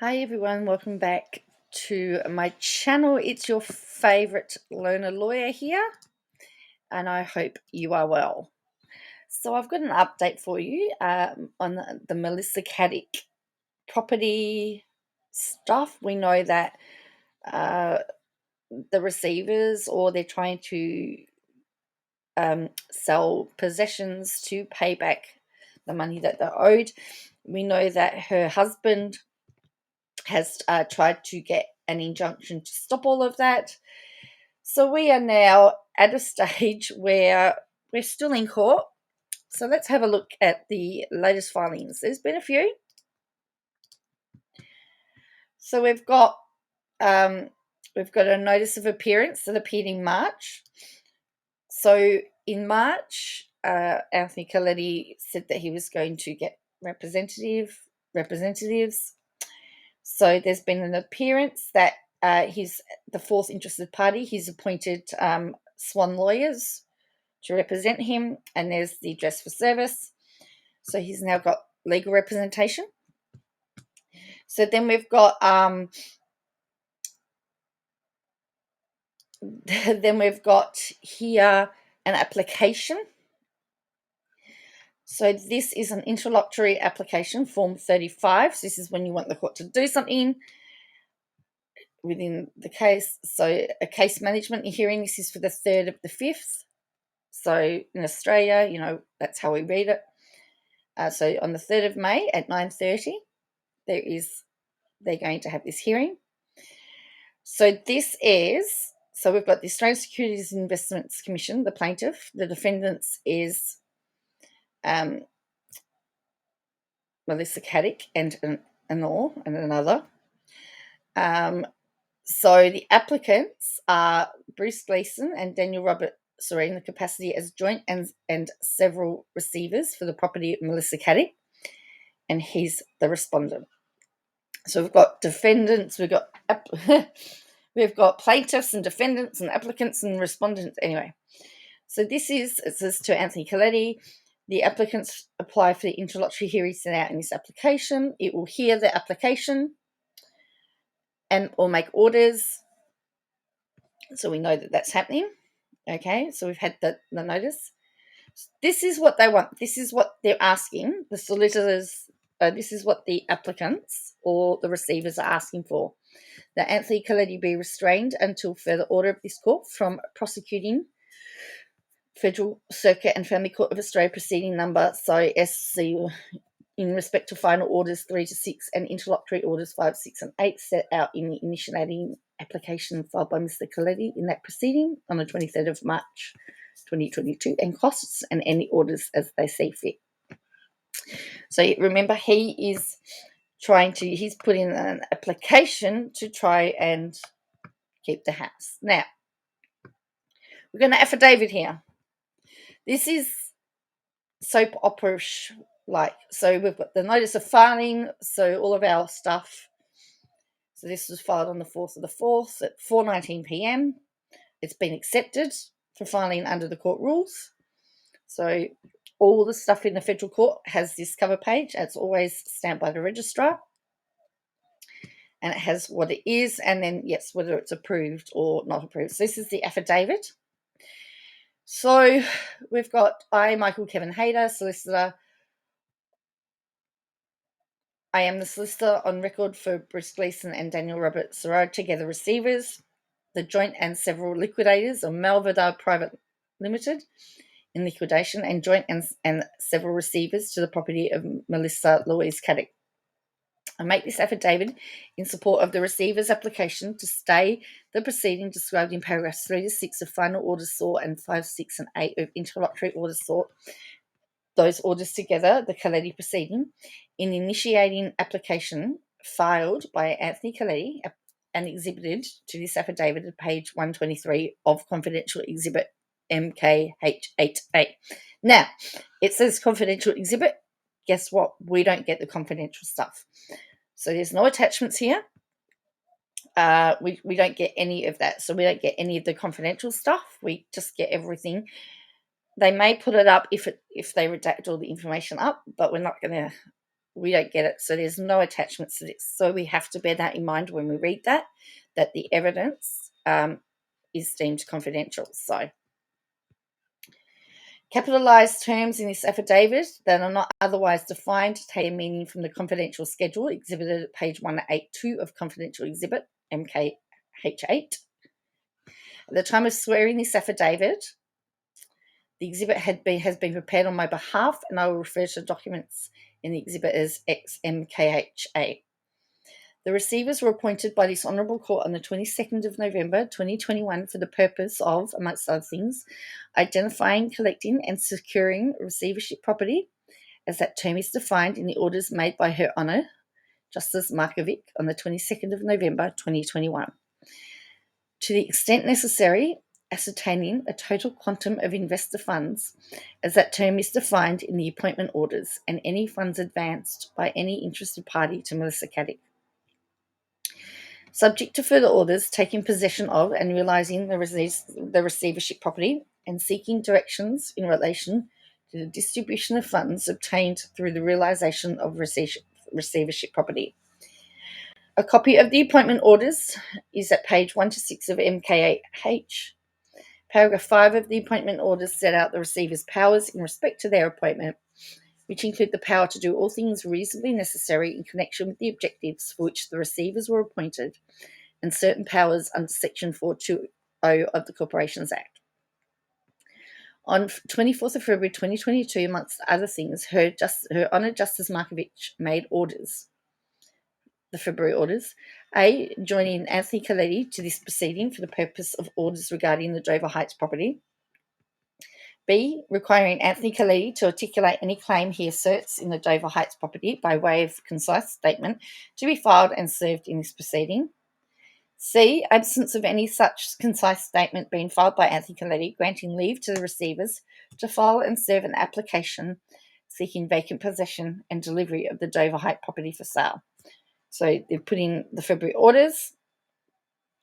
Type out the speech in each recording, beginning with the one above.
Hi everyone, welcome back to my channel. It's your favorite loner lawyer here, and I hope you are well. So I've got an update for you on the Melissa Caddick property stuff. We know that the receivers, or they're trying to sell possessions to pay back the money that they're owed. We know that her husband has tried to get an injunction to stop all of that. So we are now at a stage where we're still in court. So let's have a look at the latest filings. There's been a few. So we've got a notice of appearance that appeared in March. So in March, Anthony Coletti said that he was going to get representatives. So there's been an appearance that he's the fourth interested party. He's appointed Swan lawyers to represent him, and there's the address for service. So he's now got legal representation. So then we've got here an application. So this is an interlocutory application, Form 35. So this is when you want the court to do something within the case. So a case management hearing, this is for the 3rd of the 5th. So in Australia, that's how we read it. So on the 3rd of May at 9:30, they're going to have this hearing. So we've got the Australian Securities and Investments Commission, the plaintiff. The defendants is Melissa Caddick and another. So the applicants are Bruce Gleeson and Daniel Robert Sorry, in the capacity as joint and several receivers for the property of Melissa Caddick, and he's the respondent. So we've got defendants, we've got plaintiffs and defendants and applicants and respondents. Anyway, so it says to Anthony Coletti, the applicants apply for the interlocutory hearing set out in this application. It will hear the application and or make orders. So we know that that's happening. Okay, so we've had the notice. This is what they want. This is what they're asking. The solicitors, this is what the applicants or the receivers are asking for. That Anthony Coletti be restrained until further order of this court from prosecuting Federal Circuit and Family Court of Australia proceeding number, so SC, in respect to final orders 3 to 6 and interlocutory orders 5, 6 and 8 set out in the initiating application filed by Mr. Coletti in that proceeding on the 23rd of March 2022, and costs and any orders as they see fit. So remember, he's put in an application to try and keep the house. Now, we're going to affidavit here. This is soap opera-ish like. So we've got the notice of filing, so all of our stuff. So this was filed on the 4th of the 4th at 4:19 p.m. It's been accepted for filing under the court rules. So all the stuff in the federal court has this cover page. It's always stamped by the registrar. And it has what it is, and then, yes, whether it's approved or not approved. So this is the affidavit. So we've got, I, Michael Kevin Hayter, solicitor. I am the solicitor on record for Bruce Gleeson and Daniel Robert Sorrard, together receivers, the joint and several liquidators of Malvadar Private Limited in liquidation, and joint and several receivers to the property of Melissa Louise Caddick. I make this affidavit in support of the receiver's application to stay the proceeding described in paragraphs 3 to 6 of final orders sought and 5, 6 and 8 of interlocutory orders sought, those orders together, the Coletti proceeding, in initiating application filed by Anthony Coletti and exhibited to this affidavit at page 123 of confidential exhibit MKH8A. Now, it says confidential exhibit. Guess what? We don't get the confidential stuff. So there's no attachments here. We don't get any of that. So we don't get any of the confidential stuff. We just get everything. They may put it up if they redact all the information up, but we're not going to we don't get it. So there's no attachments to this. So we have to bear that in mind when we read that the evidence is deemed confidential. So capitalised terms in this affidavit that are not otherwise defined take a meaning from the confidential schedule exhibited at page 182 of confidential exhibit MKH8. At the time of swearing this affidavit, the exhibit has been prepared on my behalf, and I will refer to documents in the exhibit as XMKH8. The receivers were appointed by this Honourable Court on the 22nd of November 2021 for the purpose of, amongst other things, identifying, collecting and securing receivership property, as that term is defined in the orders made by Her Honour Justice Markovic on the 22nd of November 2021. To the extent necessary, ascertaining a total quantum of investor funds, as that term is defined in the appointment orders, and any funds advanced by any interested party to Melissa Caddick. Subject to further orders, taking possession of and realising the receivership property and seeking directions in relation to the distribution of funds obtained through the realisation of receivership property. A copy of the appointment orders is at page 1 to 6 of MKH. Paragraph 5 of the appointment orders set out the receiver's powers in respect to their appointment, which include the power to do all things reasonably necessary in connection with the objectives for which the receivers were appointed, and certain powers under Section 420 of the Corporations Act. On 24th of February 2022, amongst other things, Her Honour Justice Markovic made orders, the February orders, A, joining Anthony Coletti to this proceeding for the purpose of orders regarding the Dover Heights property. B, requiring Anthony Coletti to articulate any claim he asserts in the Dover Heights property by way of concise statement to be filed and served in this proceeding. C, absence of any such concise statement being filed by Anthony Coletti, granting leave to the receivers to file and serve an application seeking vacant possession and delivery of the Dover Heights property for sale. So they've put in the February orders.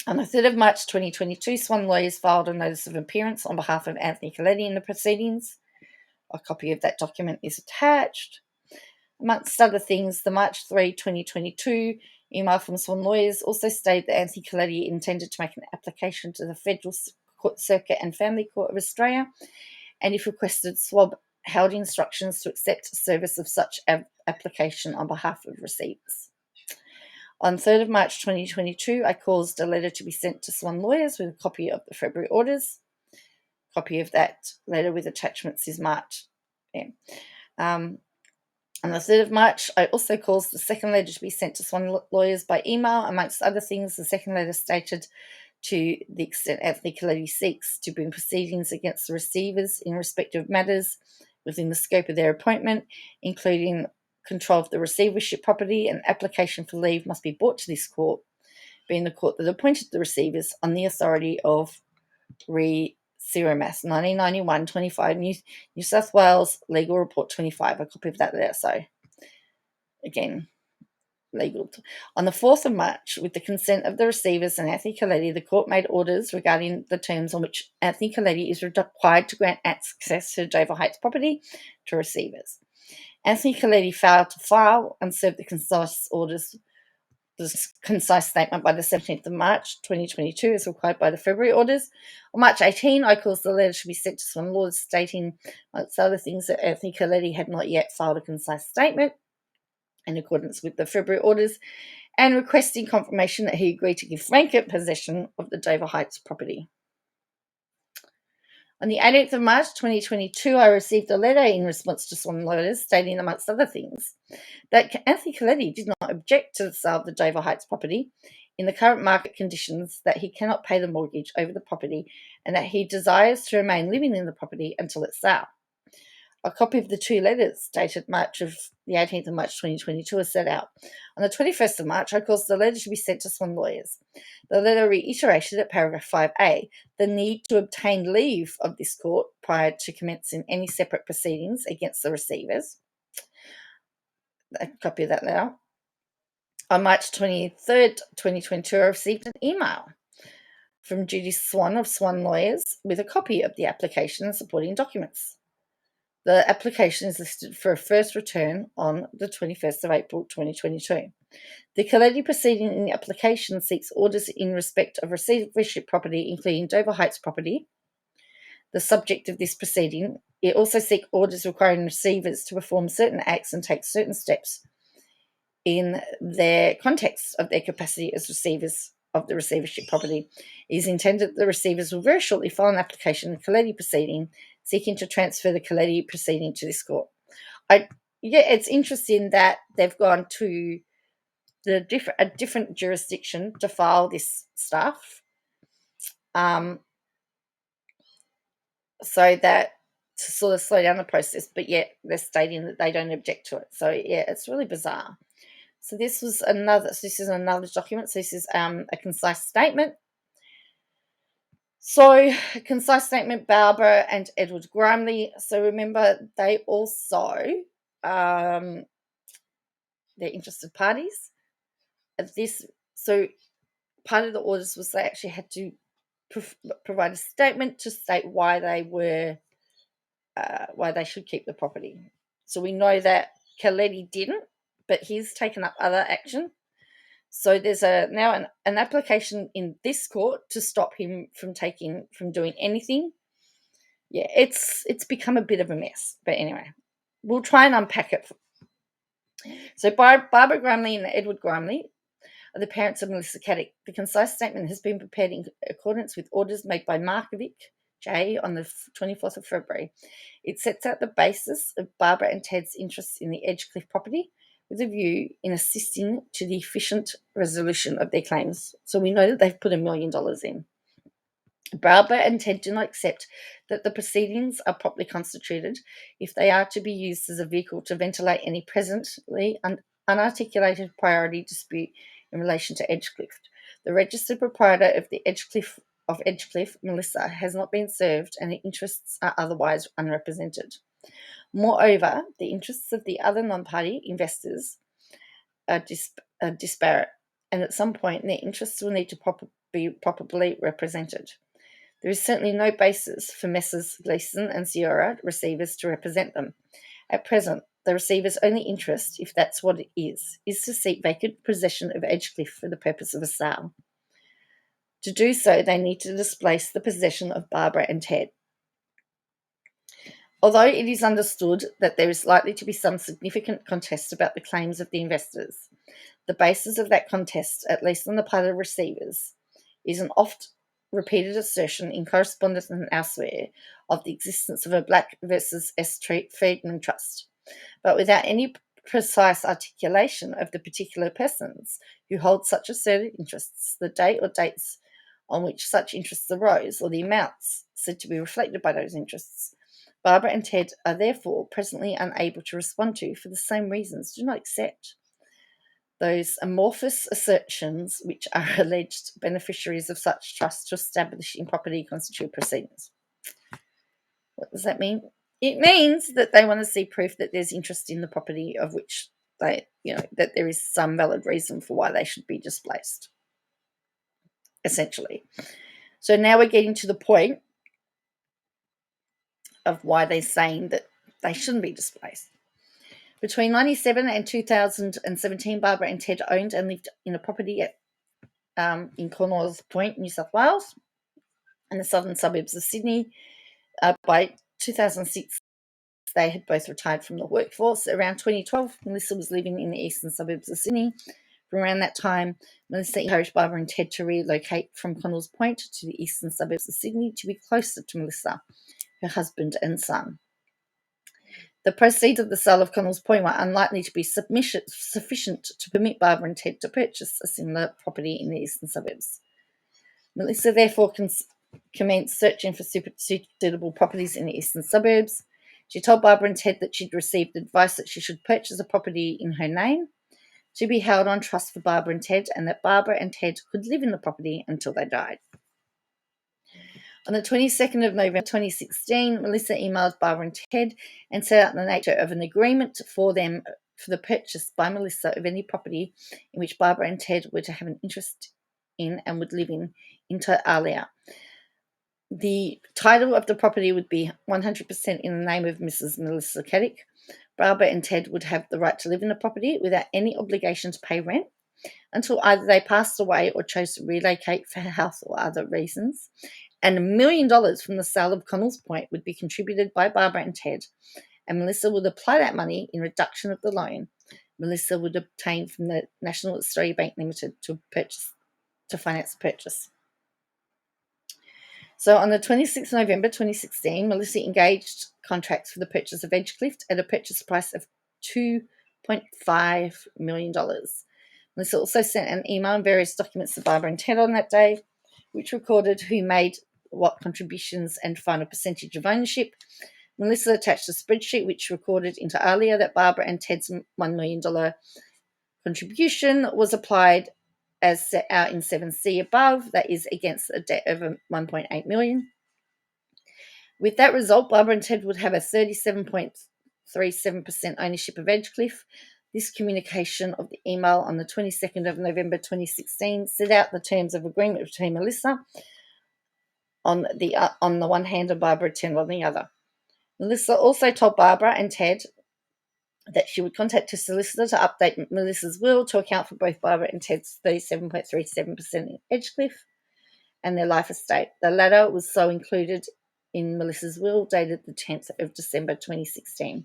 On the 3rd of March 2022, Swan Lawyers filed a notice of appearance on behalf of Anthony Coletti in the proceedings. A copy of that document is attached. Amongst other things, the March 3, 2022 email from Swan Lawyers also stated that Anthony Coletti intended to make an application to the Federal Court Circuit and Family Court of Australia, and if requested, SWAB held instructions to accept service of such application on behalf of receivers. On 3rd of March 2022, I caused a letter to be sent to Swan Lawyers with a copy of the February orders. A copy of that letter with attachments is marked. On the 3rd of March, I also caused the second letter to be sent to Swan Lawyers by email. Amongst other things, the second letter stated, to the extent Anthony Coletti seeks to bring proceedings against the receivers in respective matters within the scope of their appointment, including control of the receivership property, and application for leave must be brought to this court, being the court that appointed the receivers on the authority of Re Ciromas 1991-25 New South Wales Legal Report 25. A copy of that there. So again, legal. On the 4th of March, with the consent of the receivers and Anthony Coletti, the court made orders regarding the terms on which Anthony Coletti is required to grant access to Dover Heights property to receivers. Anthony Coletti failed to file and serve the concise statement by the 17th of March 2022 as required by the February orders. On March 18, I caused the letter to be sent to Swan Lawyers stating, amongst other things, that Anthony Coletti had not yet filed a concise statement in accordance with the February orders, and requesting confirmation that he agreed to give vacant possession of the Dover Heights property. On the 18th of March 2022, I received a letter in response to Swan Lawyers stating, amongst other things, that Anthony Coletti did not object to the sale of the Dover Heights property in the current market conditions, that he cannot pay the mortgage over the property, and that he desires to remain living in the property until its sale. A copy of the two letters dated the 18th of March 2022 is set out. On the 21st of March, I caused the letter to be sent to Swan Lawyers. The letter reiterated at paragraph 5A the need to obtain leave of this court prior to commencing any separate proceedings against the receivers. A copy of that letter. On March 23rd, 2022, I received an email from Judy Swan of Swan Lawyers with a copy of the application and supporting documents. The application is listed for a first return on the 21st of April 2022. The Caddick proceeding in the application seeks orders in respect of receivership property, including Dover Heights property, the subject of this proceeding. It also seeks orders requiring receivers to perform certain acts and take certain steps in their context of their capacity as receivers of the receivership property. It is intended that the receivers will very shortly file an application in the Caddick proceeding seeking to transfer the Caddick proceeding to this court. It's interesting that they've gone to a different jurisdiction to file this stuff, so that to sort of slow down the process, but yet they're stating that they don't object to it. So yeah, it's really bizarre. So this is another document. So this is a concise statement. So a concise statement, Barbara and Edward Grimley. So remember, they also they're interested parties. So part of the orders was they actually had to provide a statement to state why they should keep the property. So we know that Caddick didn't, but he's taken up other action. So there's now an application in this court to stop him from doing anything. Yeah, it's become a bit of a mess. But anyway, we'll try and unpack it. So Barbara Grimley and Edward Grimley are the parents of Melissa Caddick. The concise statement has been prepared in accordance with orders made by Markovic J on the 24th of February. It sets out the basis of Barbara and Ted's interests in the Edgecliff property with a view in assisting to the efficient resolution of their claims. So we know that they've put $1 million in. Barbara and Ted do not accept that the proceedings are properly constituted if they are to be used as a vehicle to ventilate any presently unarticulated priority dispute in relation to Edgecliff. The registered proprietor of the Edgecliff, Melissa, has not been served and the interests are otherwise unrepresented. Moreover, the interests of the other non-party investors are disparate, and at some point their interests will need to be properly represented. There is certainly no basis for Messrs. Gleeson and Sierra receivers to represent them. At present, the receiver's only interest, if that's what it is to seek vacant possession of Edgecliff for the purpose of a sale. To do so, they need to displace the possession of Barbara and Ted. Although it is understood that there is likely to be some significant contest about the claims of the investors, the basis of that contest, at least on the part of the receivers, is an oft-repeated assertion in correspondence and elsewhere of the existence of a Black versus S. Friedman Trust, but without any precise articulation of the particular persons who hold such asserted interests, the date or dates on which such interests arose, or the amounts said to be reflected by those interests. Barbara and Ted are therefore presently unable to respond to, for the same reasons, do not accept those amorphous assertions which are alleged beneficiaries of such trust to establish in property constituted proceedings. What does that mean? It means that they want to see proof that there's interest in the property of which that there is some valid reason for why they should be displaced, essentially. So now we're getting to the point of why they're saying that they shouldn't be displaced. Between 1997 and 2017, Barbara and Ted owned and lived in a property in Cornwallis Point, New South Wales, in the southern suburbs of Sydney. By 2006, they had both retired from the workforce. Around 2012, Melissa was living in the eastern suburbs of Sydney. From around that time, Melissa encouraged Barbara and Ted to relocate from Cornwallis Point to the eastern suburbs of Sydney to be closer to Melissa, her husband and son. The proceeds of the sale of Cornwallis Point were unlikely to be sufficient to permit Barbara and Ted to purchase a similar property in the eastern suburbs. Melissa therefore commenced searching for suitable properties in the eastern suburbs. She told Barbara and Ted that she'd received advice that she should purchase a property in her name to be held on trust for Barbara and Ted, and that Barbara and Ted could live in the property until they died. On the 22nd of November 2016, Melissa emailed Barbara and Ted and set out the nature of an agreement for them for the purchase by Melissa of any property in which Barbara and Ted were to have an interest in and would live in inter alia. The title of the property would be 100% in the name of Mrs. Melissa Caddick. Barbara and Ted would have the right to live in the property without any obligation to pay rent until either they passed away or chose to relocate for health or other reasons. And $1 million from the sale of Connells Point would be contributed by Barbara and Ted, and Melissa would apply that money in reduction of the loan Melissa would obtain from the National Australia Bank Limited to finance the purchase. So on the 26th of November 2016, Melissa engaged contracts for the purchase of Edgecliff at a purchase price of $2.5 million. Melissa also sent an email and various documents to Barbara and Ted on that day, which recorded who made what contributions and final percentage of ownership. Melissa attached a spreadsheet which recorded inter alia that Barbara and Ted's $1 million contribution was applied as set out in 7C above, that is against a debt of $1.8 million. With that result, Barbara and Ted would have a 37.37% ownership of Edgecliff. This communication of the email on the 22nd of November 2016 set out the terms of agreement between Melissa on the one hand and Barbara and Ted on the other. Melissa also told Barbara and Ted that she would contact a solicitor to update Melissa's will to account for both Barbara and Ted's 37.37% in Edgecliff and their life estate. The latter was so included in Melissa's will dated the 10th of December 2016.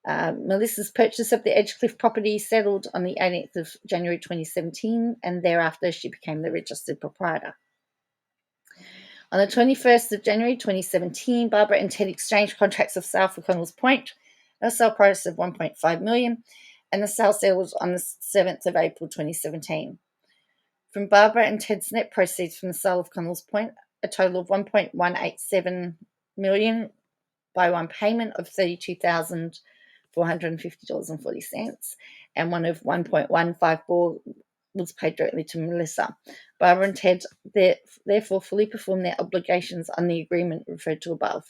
Melissa's purchase of the Edgecliff property settled on the 18th of January 2017, and thereafter she became the registered proprietor. On the 21st of January 2017, Barbara and Ted exchanged contracts of sale for Connells Point, a sale price of $1.5 million, and the sale settled on the 7th of April 2017. From Barbara and Ted's net proceeds from the sale of Connells Point, a total of $1.187 million by one payment of $32,450.40, and one of $1.154 was paid directly to Melissa. Barbara and Ted therefore fully performed their obligations on the agreement referred to above.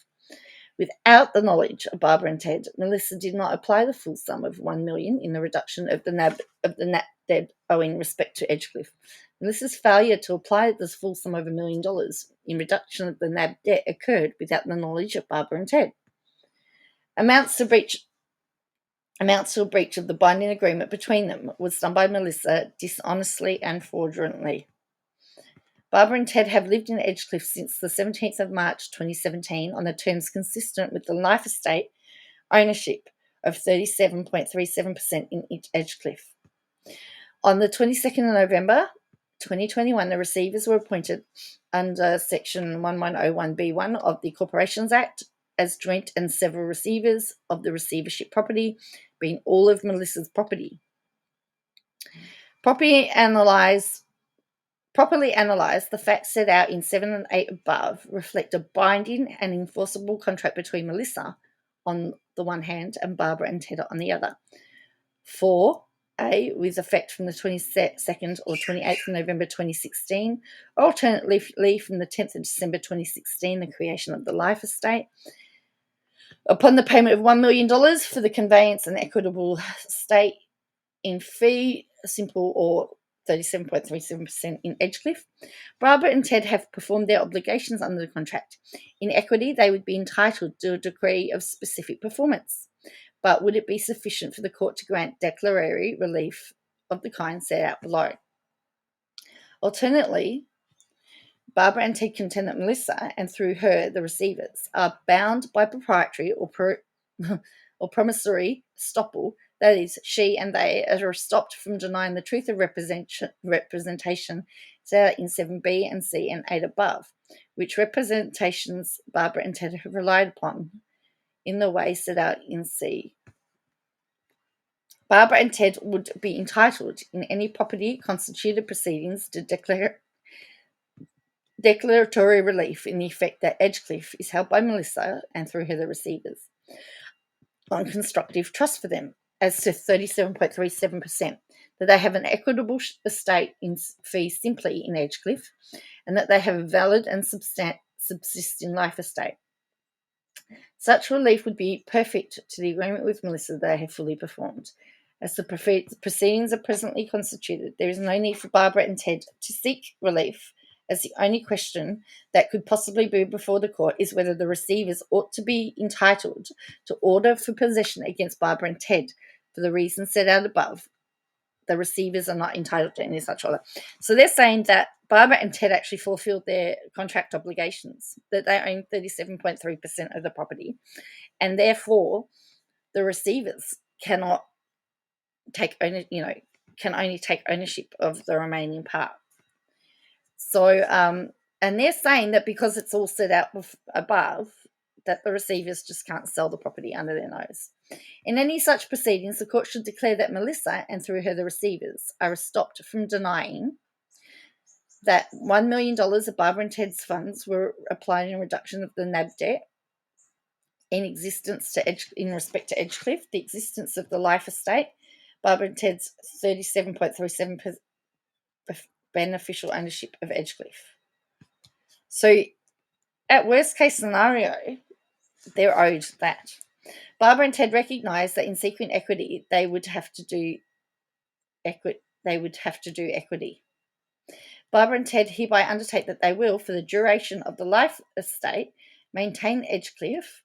Without the knowledge of Barbara and Ted, Melissa did not apply the full sum of $1 million in the reduction of the NAB debt owing respect to Edgecliff. Melissa's failure to apply the full sum of $1 million in reduction of the NAB debt occurred without the knowledge of Barbara and Ted. Amounts to a breach of the binding agreement between them was done by Melissa dishonestly and fraudulently. Barbara and Ted have lived in Edgecliff since the 17th of March 2017 on the terms consistent with the life estate ownership of 37.37% in Edgecliff. On the 22nd of November 2021, the receivers were appointed under Section 1101B1 of the Corporations Act as joint and several receivers of the receivership property, being all of Melissa's property. Properly analysed, the facts set out in 7 and 8 above reflect a binding and enforceable contract between Melissa on the one hand and Barbara and Ted on the other. 4A, with effect from the 22nd or 28th of November 2016, or alternatively from the 10th of December 2016, the creation of the life estate. Upon the payment of $1 million for the conveyance and equitable estate in fee simple or 37.37% in Edgecliff, Barbara and Ted have performed their obligations under the contract. In equity, they would be entitled to a degree of specific performance, but would it be sufficient for the court to grant declaratory relief of the kind set out below? Alternately, Barbara and Ted contend that Melissa, and through her the receivers, are bound by proprietary or promissory estoppel. That is, she and they are stopped from denying the truth of representation set out in 7B and C and 8 above, which representations Barbara and Ted have relied upon in the way set out in C. Barbara and Ted would be entitled in any property constituted proceedings to declaratory relief in the effect that Edgecliff is held by Melissa, and through her the receivers, on constructive trust for them, as to 37.37%, that they have an equitable estate in fee simply in Edgecliff, and that they have a valid and subsisting life estate. Such relief would be perfect to the agreement with Melissa that they have fully performed. As the proceedings are presently constituted, there is no need for Barbara and Ted to seek relief as the only question that could possibly be before the court is whether the receivers ought to be entitled to order for possession against Barbara and Ted for the reasons set out above. The receivers are not entitled to any such order. So they're saying that Barbara and Ted actually fulfilled their contract obligations, that they own 37.3% of the property, and therefore the receivers cannot take can only take ownership of the remaining part. So, and they're saying that because it's all set out above, that the receivers just can't sell the property under their nose. In any such proceedings, the court should declare that Melissa, and through her the receivers, are stopped from denying that $1 million of Barbara and Ted's funds were applied in reduction of the NAB debt in respect to Edgecliff, the existence of the life estate, Barbara and Ted's 37.37% beneficial ownership of Edgecliff. So, at worst case scenario, they're owed that. Barbara and Ted recognise that in seeking equity, they would have to do equity. Barbara and Ted hereby undertake that they will, for the duration of the life estate, maintain Edgecliff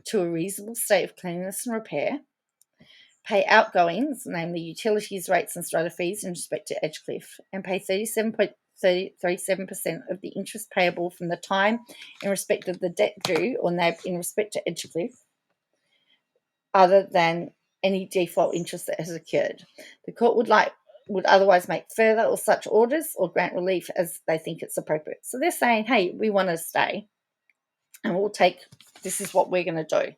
to a reasonable state of cleanliness and repair, pay outgoings, namely utilities, rates and strata fees in respect to Edgecliff, and pay 37.37% of the interest payable from the time in respect of the debt due or NAB in respect to Edgecliff, other than any default interest that has occurred. The court would otherwise make further or such orders or grant relief as they think it's appropriate. So they're saying, hey, we want to stay and this is what we're going to do.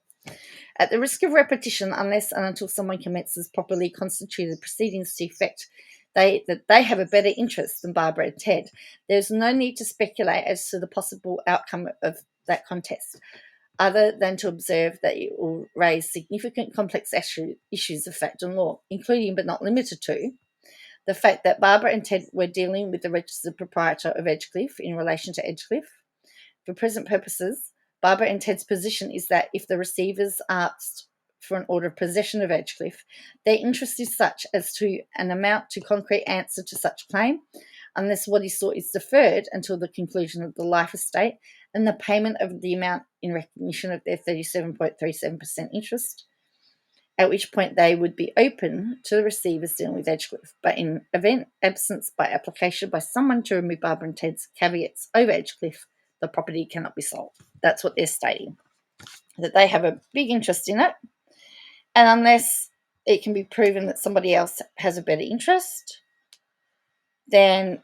At the risk of repetition, unless and until someone commences properly constituted proceedings to effect that they have a better interest than Barbara and Ted, there's no need to speculate as to the possible outcome of that contest, other than to observe that it will raise significant complex issues of fact and law, including but not limited to the fact that Barbara and Ted were dealing with the registered proprietor of Edgecliff in relation to Edgecliff. For present purposes, Barbara and Ted's position is that if the receivers asked for an order of possession of Edgecliff, their interest is such as to an amount to concrete answer to such claim, unless what is sought is deferred until the conclusion of the life estate and the payment of the amount in recognition of their 37.37% interest, at which point they would be open to the receivers dealing with Edgecliff. But in event absence by application by someone to remove Barbara and Ted's caveats over Edgecliff, the property cannot be sold. That's what they're stating, that they have a big interest in it, and unless it can be proven that somebody else has a better interest, then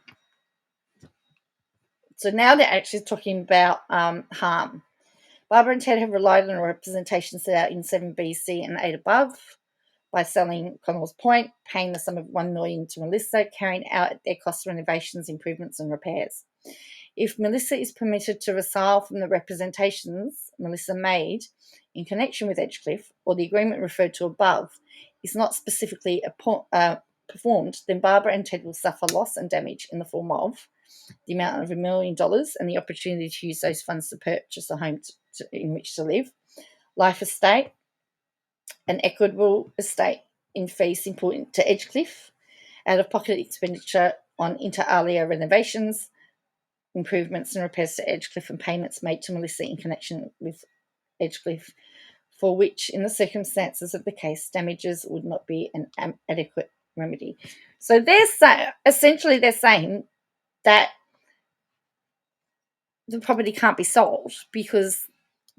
so now they're actually talking about harm. Barbara and Ted have relied on a representation set out in 7BC and 8 above by selling Connell's Point, paying the sum of $1 million to Melissa, carrying out at their cost renovations, improvements and repairs. If Melissa is permitted to resile from the representations Melissa made in connection with Edgecliff, or the agreement referred to above is not specifically performed, then Barbara and Ted will suffer loss and damage in the form of the amount of $1 million and the opportunity to use those funds to purchase a home in which to live, life estate, an equitable estate in fees important to Edgecliff, out-of-pocket expenditure on inter alia renovations, improvements and repairs to Edgecliff, and payments made to Melissa in connection with Edgecliff, for which, in the circumstances of the case, damages would not be an adequate remedy. So they're saying that the property can't be sold because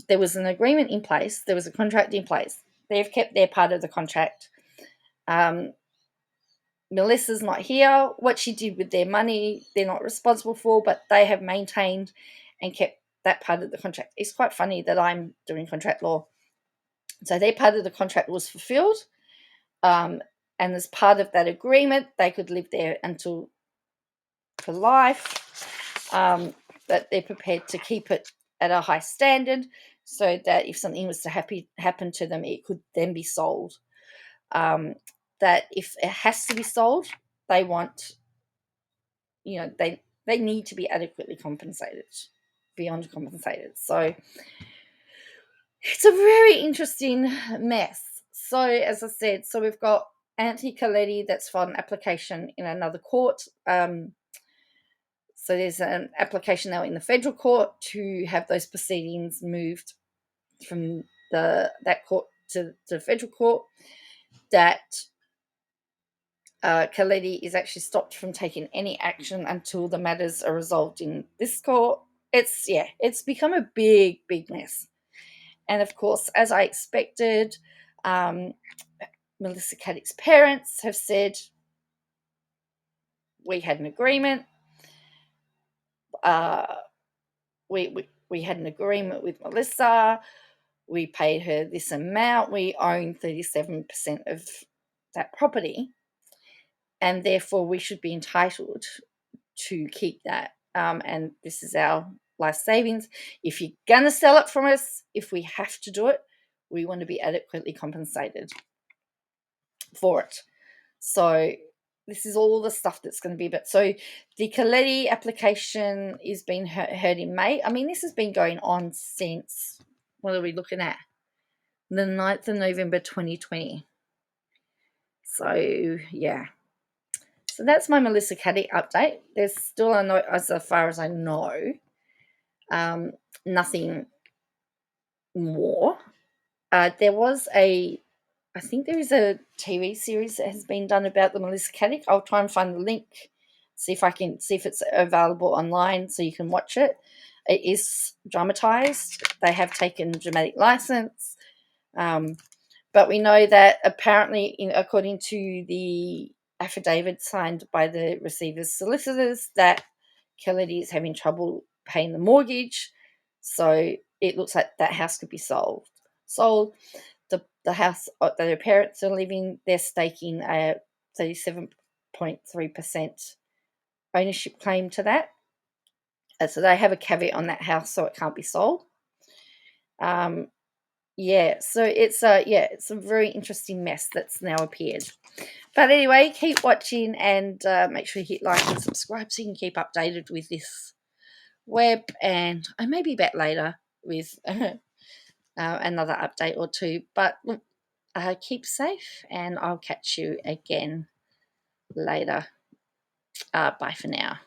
there was an agreement in place, there was a contract in place. They've kept their part of the contract. Melissa's not here. What she did with their money, they're not responsible for, but they have maintained and kept that part of the contract. It's quite funny that I'm doing contract law. So their part of the contract was fulfilled, and as part of that agreement, they could live there until for life, that they're prepared to keep it at a high standard so that if something was to happen to them, it could then be sold. That if it has to be sold, they want, they need to be adequately compensated, beyond compensated. So it's a very interesting mess. So as I said, we've got Anthony Coletti that's filed an application in another court, So there's an application now in the federal court to have those proceedings moved from that court to the federal court, that Kaledi is actually stopped from taking any action until the matters are resolved in this court. It's become a big mess. And of course, as I expected, Melissa Caddick's parents have said, we had an agreement. We had an agreement with Melissa. We paid her this amount. We own 37% of that property, and therefore we should be entitled to keep that. And this is our life savings. If you're going to sell it from us, if we have to do it, we want to be adequately compensated for it. So this is all the stuff that's going to be. But so the Kaledi application is being heard in May. I mean, this has been going on since, what are we looking at? The 9th of November 2020. So, yeah. So that's my Melissa Caddick update. There's still, as far as I know, nothing more. There was I think there is a TV series that has been done about the Melissa Caddick. I'll try and find the link, see if it's available online so you can watch it. It is dramatized. They have taken dramatic license. But we know that apparently, according to the affidavit signed by the receiver's solicitors, that Kaledi is having trouble paying the mortgage. So it looks like that house could be sold. The house that their parents are living, they're staking a 37.3% ownership claim to that. So they have a caveat on that house, so it can't be sold. So it's a very interesting mess that's now appeared. But anyway, keep watching and make sure you hit like and subscribe so you can keep updated with this web. And I may be back later with another update or two. But keep safe, and I'll catch you again later. Bye for now.